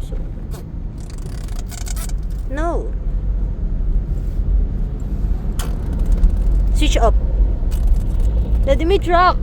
puso. No. Switch off. Daddy, may truck.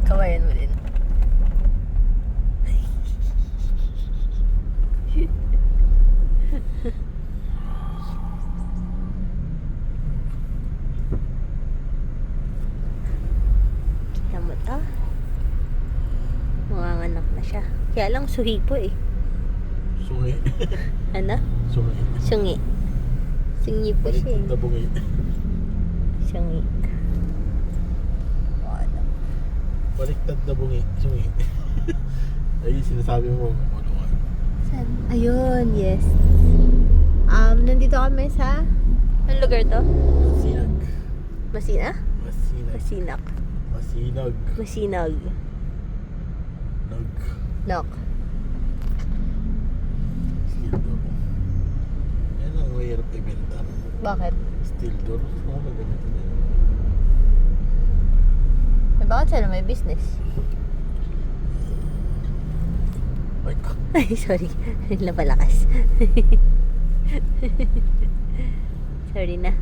Kawayan mo din. Kita mo to? Manganganak na siya. Kaya lang suhi po eh. Sungi. Ano? Sungi. Sungi. Sungi po siya Baliktad na eh. bungi. Sungi. Ano? Baliktad na bungi. Sungi. Ay, sinasabi mo. Ano nga. Saan? Ayun, yes. Nandito kami sa... Anong lugar to? Masinag. Masina? Masinag. Masinak. Masinag. Masinag. Nag. Nok. Steel door. Yan ang mahirap ibenta. Bakit? Steel door. Oo, maganda na. Eh, bakit sila may business? Ay, Ay, sorry. Napalakas. Sorry na.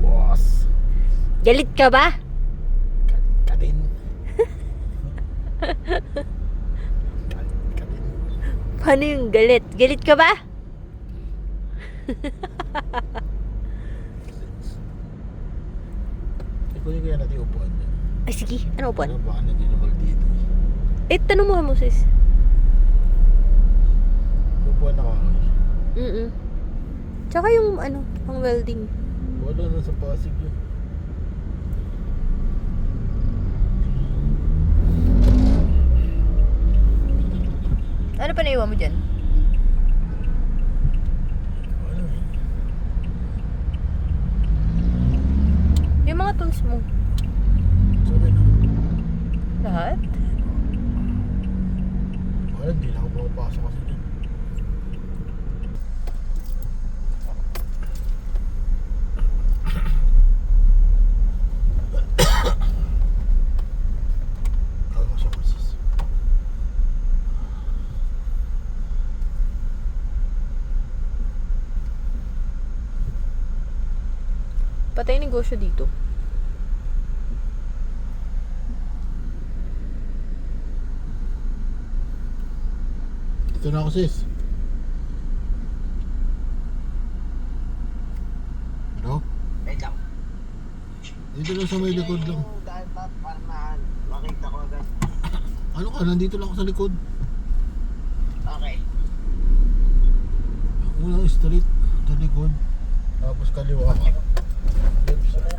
boss. Galit ka ba? Ka din. Ka din. Paano yung galit? Galit ka ba? Ikaw yung kaya natin upuan niya. Ay, sige. Ano upuan? Ano, baka nandinumal dito. Eh, tanong mo mo, sis. Upuan na kahoy. Tsaka yung, pang welding. Wala na sa Pasig yun. Ano pa naiwan mo dyan? Wala eh. Yung mga tools mo. Sabi na. Lahat? Wala, hindi na ako makapasok kasi dyan. Ako siya masis. Patay yung negosyo dito. Dito na ako sis. Hello? Wait lang. Dito lang sa may likod lang. Yung daan pa para makita ko agad. Ano ka? Nandito lang ako sa likod. Okay. Unang street. Sa likod. Tapos kaliwa. Left side.